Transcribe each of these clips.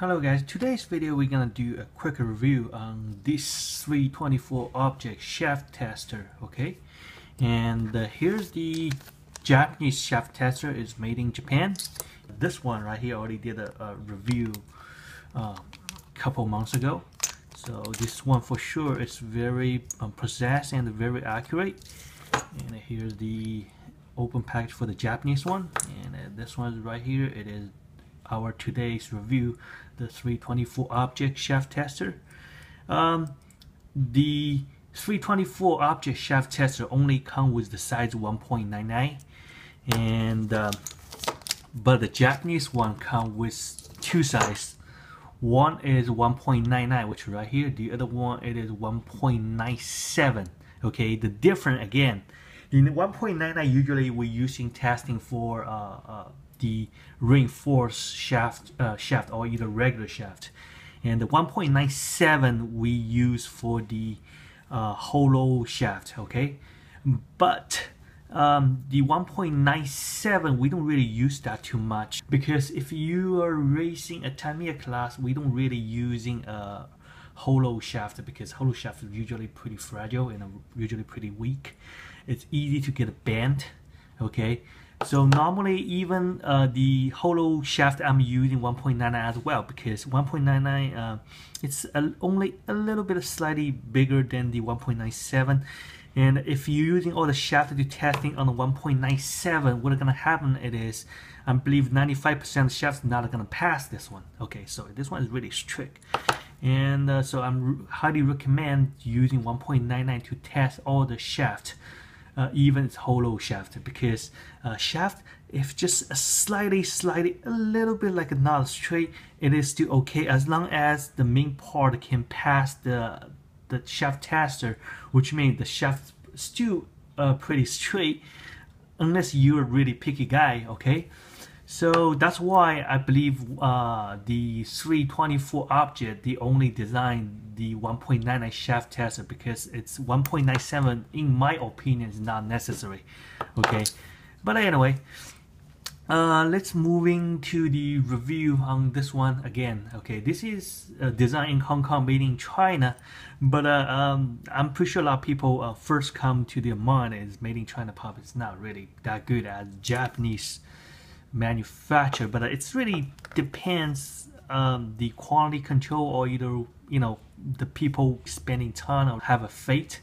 Hello guys, today's video we're gonna do a quick review on this 324 object shaft tester, okay? And here's the Japanese shaft tester. It's made in Japan. This one right here already did a review a couple months ago. So this one for sure is very precise and very accurate. And here's the open package for the Japanese one. And this one right here, it is our today's review, the 324 object shaft tester. The 324 object shaft tester only come with the size 1.99, and but the Japanese one come with two sizes. One is 1.99, which is right here. The other one it is 1.97. Okay, the difference again. In 1.99 usually we're using testing for the reinforced shaft or either regular shaft, and the 1.97 we use for the hollow shaft. Okay, but the 1.97 we don't really use that too much, because if you are racing a Tamiya class, we don't really using a hollow shaft, because hollow shaft is usually pretty fragile and usually pretty weak. It's easy to get bent. Okay, so normally even the hollow shaft I'm using 1.99 as well, because 1.99 it's only a little bit slightly bigger than the 1.97. and if you're using all the shaft to do testing on the 1.97, what's gonna happen it is, I believe 95% of shafts not gonna pass this one. Okay, so this one is really strict, and so I'm highly recommend using 1.99 to test all the shaft. Even it's hollow shaft, because shaft if just a little bit like not straight, it is still okay as long as the main part can pass the shaft tester, which means the shaft still pretty straight, unless you're a really picky guy. Okay, so that's why I believe the 324 object they only designed the 1.99 shaft tester, because it's 1.97 in my opinion is not necessary. Okay, but anyway, let's moving to the review on this one again. Okay, this is designed in Hong Kong, made in China, but I'm pretty sure a lot of people first come to their mind is made in China pop. It's not really that good as Japanese manufacturer, but it's really depends the quality control, or either the people spending ton or have a fate.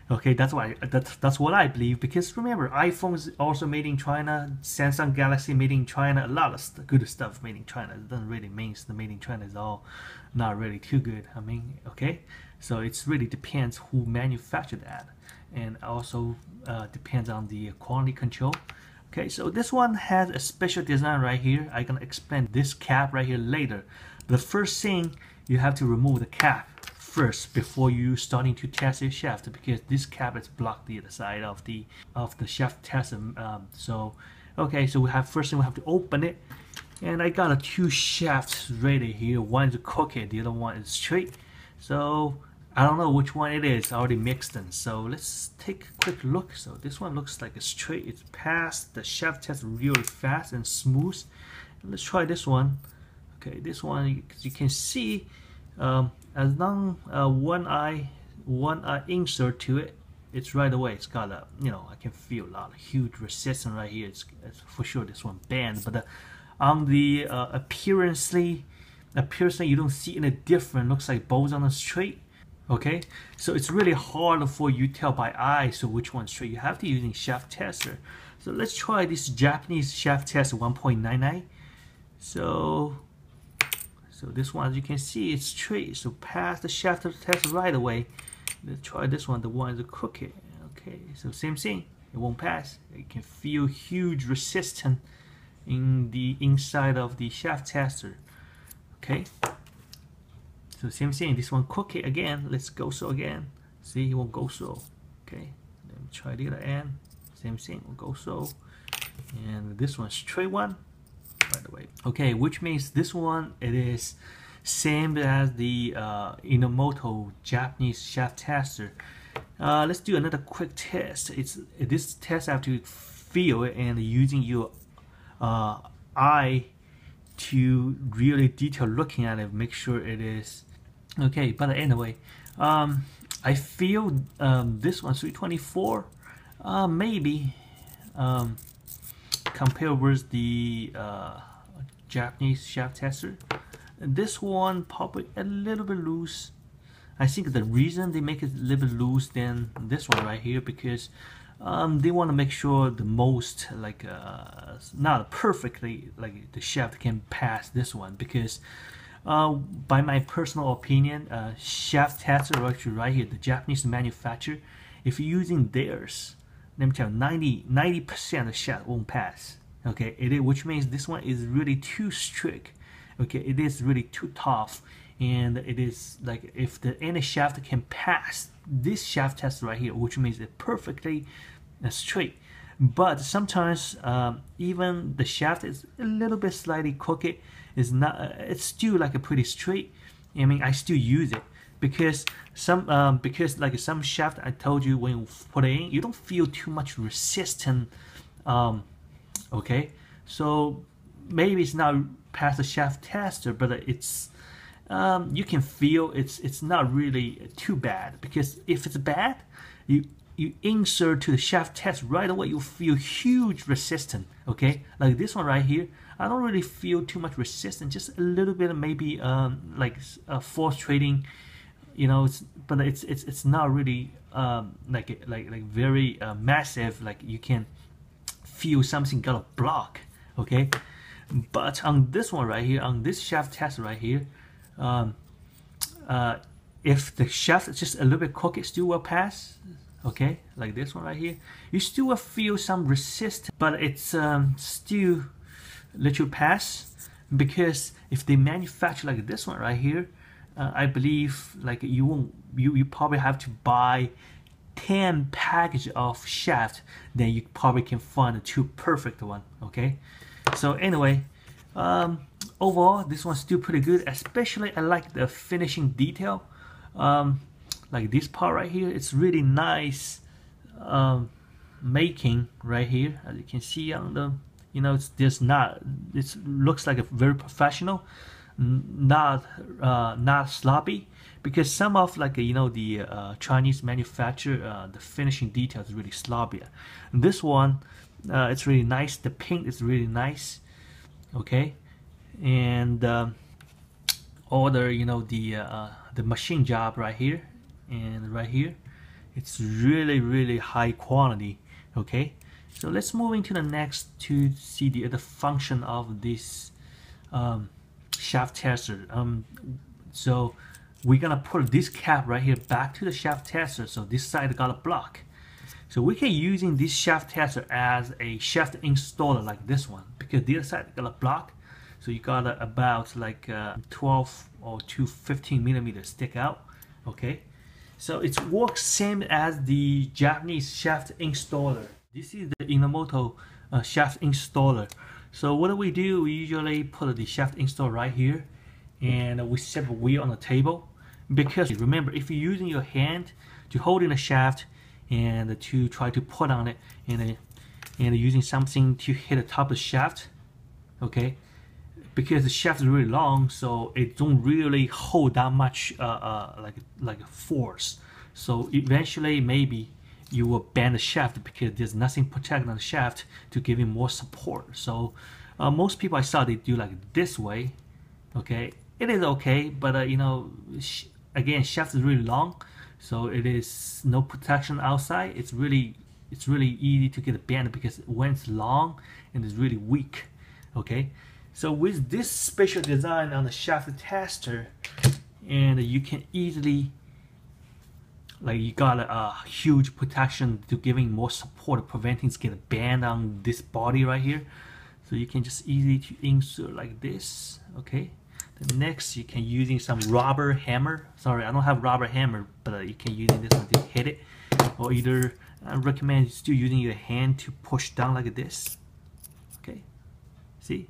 Okay, that's why that's what I believe, because remember, iPhone is also made in China, Samsung Galaxy made in China, a lot of good stuff made in China. It doesn't really mean the made in China is all not really too good. I mean, okay, so it's really depends who manufactured that, and also depends on the quality control. Okay, so this one has a special design right here. I'm gonna explain this cap right here later. The first thing, you have to remove the cap first before you starting to test your shaft, because this cap is blocked the other side of the shaft tester. So okay, so we have first thing we have to open it, and I got two shafts ready here. One is crooked, the other one is straight. So I don't know which one it is. I already mixed them. So let's take a quick look. So this one looks like a straight. It's passed the shaft test really fast and smooth. And let's try this one. Okay, this one, as you can see, as long one eye insert to it, it's right away. It's got a, I can feel a lot of huge resistance right here. It's for sure this one bent, but on the appearance you don't see any difference. Looks like both on the straight. Okay, so it's really hard for you to tell by eye, so which one's straight. You have to use a shaft tester. So let's try this Japanese shaft tester 1.99. So this one, as you can see, it's straight. So pass the shaft test right away. Let's try this one. The one is crooked. Okay, so same thing. It won't pass. You can feel huge resistance in the inside of the shaft tester. Okay. So same thing, this one crooked again. Let's go so again. See, it won't go so. Okay, let me try the other end. Same thing, will go so. And this one straight one, by the way. Okay, which means this one it is same as the Inomoto Japanese shaft tester. Let's do another quick test. This test I have to feel it and using your eye to really detail looking at it, make sure it is okay. But anyway, I feel this one 324 maybe compared with the Japanese shaft tester. This one probably a little bit loose. I think the reason they make it a little bit loose than this one right here, because they want to make sure the most like not perfectly like the shaft can pass this one, because by my personal opinion, shaft tester actually right here, the Japanese manufacturer, if you're using theirs, let me tell you, 90% of the shaft won't pass. Okay, which means this one is really too strict. Okay, it is really too tough, and it is like if any shaft can pass this shaft test right here, which means it's perfectly straight. But sometimes even the shaft is a little bit slightly crooked. It's not. It's still like a pretty straight. I mean, I still use it because because like some shaft, I told you when you put it in, you don't feel too much resistance. Okay, so maybe it's not past the shaft tester, but it's you can feel it's not really too bad, because if it's bad, you insert to the shaft test right away, you feel huge resistance. Okay, like this one right here, I don't really feel too much resistance, just a little bit, maybe like frustrating, you know. But it's not really like very massive, like you can feel something got a block. Okay, but on this one right here, on this shaft test right here, if the shaft is just a little bit crooked, still will pass. Okay, like this one right here, you still will feel some resistance, but it's still let you pass. Because if they manufacture like this one right here, I believe like you probably have to buy 10 package of shaft, then you probably can find a two perfect one. Okay, so anyway, overall this one's still pretty good. Especially I like the finishing detail. Like this part right here, it's really nice making right here, as you can see on the, you know, it looks like a very professional, not sloppy. Because some of like you know the Chinese manufacturer, the finishing detail is really sloppy. And this one, it's really nice. The paint is really nice. Okay, and all the, you know, the machine job right here and right here, it's really high quality. Okay, so let's move into the next to see the other function of this shaft tester. So we're gonna put this cap right here back to the shaft tester, so this side got a block. So we can using this shaft tester as a shaft installer like this one, because the other side got a block. So you got about like 12 or to 15 millimeters stick out. Okay, so it works same as the Japanese shaft installer. This is the Inamoto shaft installer. So what do? We usually put the shaft installer right here, and we set the wheel on the table. Because remember, if you're using your hand to hold in the shaft and to try to put on it, and using something to hit the top of the shaft, okay, because the shaft is really long, so it don't really hold that much like force. So eventually maybe you will bend the shaft, because there's nothing protecting the shaft to give it more support. So most people I saw, they do like this way. Okay, it is okay, but you know, again, shaft is really long, so it is no protection outside. It's really easy to get a bend, because when it's long and it's really weak. Okay, so with this special design on the shaft tester, and you can easily, like, you got a huge protection to giving more support, preventing it get a bend on this body right here. So you can just easily to insert like this. Okay, the next you can using some rubber hammer. Sorry, I don't have rubber hammer, but you can using this one to hit it, or either I recommend still using your hand to push down like this. Okay, see?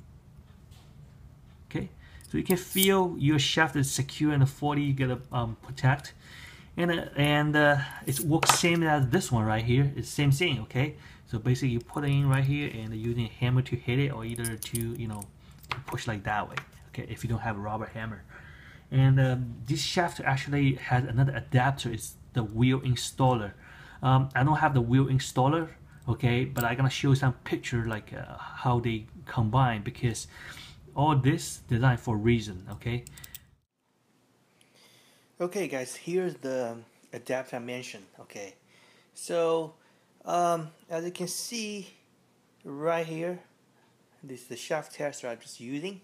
Okay, so you can feel your shaft is secure and fully you gotta protect, and it works same as this one right here. It's same thing. Okay, so basically you put it in right here and using a hammer to hit it, or either to, you know, push like that way. Okay, if you don't have a rubber hammer. And this shaft actually has another adapter. It's the wheel installer. I don't have the wheel installer, okay, but I'm gonna show you some picture like how they combine, because all this designed for a reason. Okay guys, here's the adapter I mentioned. Okay, so as you can see right here, this is the shaft tester I'm just using,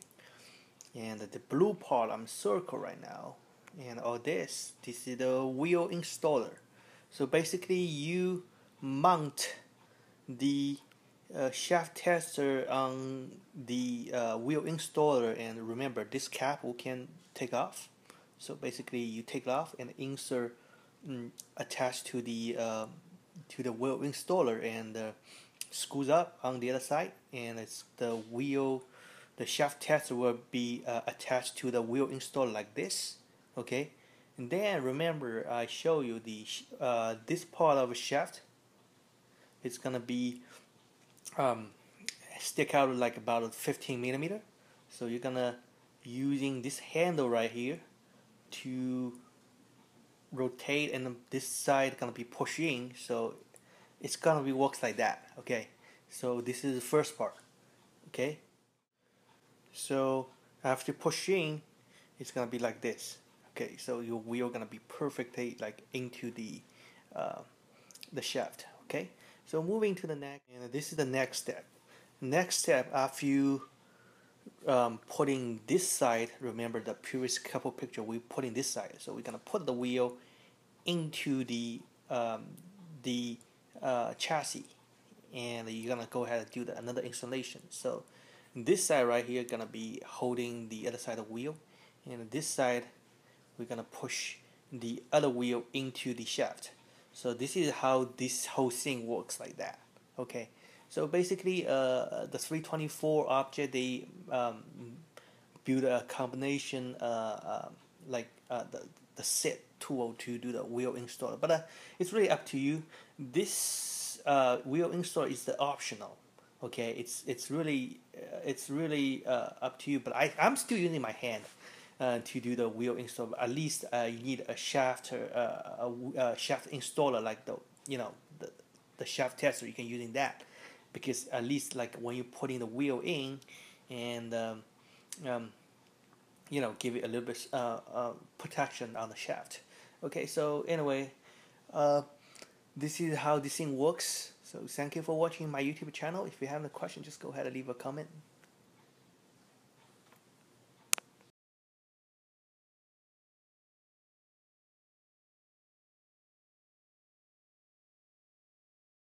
and the blue part I'm circle right now, and all this is the wheel installer. So basically you mount the shaft tester on the wheel installer, and remember this cap we can take off. So basically you take it off and insert attached to the wheel installer, and screws up on the other side, and it's the shaft tester will be attached to the wheel installer like this. Okay, and then remember I show you the this part of the shaft, it's gonna be stick out like about 15 millimeter. So you're gonna using this handle right here to rotate, and this side gonna be pushing, so it's gonna be works like that. Okay, so this is the first part. Okay, so after pushing, it's gonna be like this. Okay, so your wheel gonna be perfectly like into the shaft. Okay, so moving to the next, and this is the next step. Next step, after you putting this side, remember the previous couple picture we put in this side, so we're gonna put the wheel into the chassis, and you're gonna go ahead and do another installation. So this side right here gonna be holding the other side of the wheel, and this side we're gonna push the other wheel into the shaft. So this is how this whole thing works like that. Okay, so basically the 324 object, they build a combination like the set tool to do the wheel install, but it's really up to you. This wheel install is the optional. Okay, it's really up to you, but I'm still using my hand to do the wheel install. At least you need a shaft shaft installer, like the shaft tester. You can using that, because at least like when you're putting the wheel in, and give it a little bit protection on the shaft. Okay, so anyway, this is how this thing works. So thank you for watching my YouTube channel. If you have any question, just go ahead and leave a comment.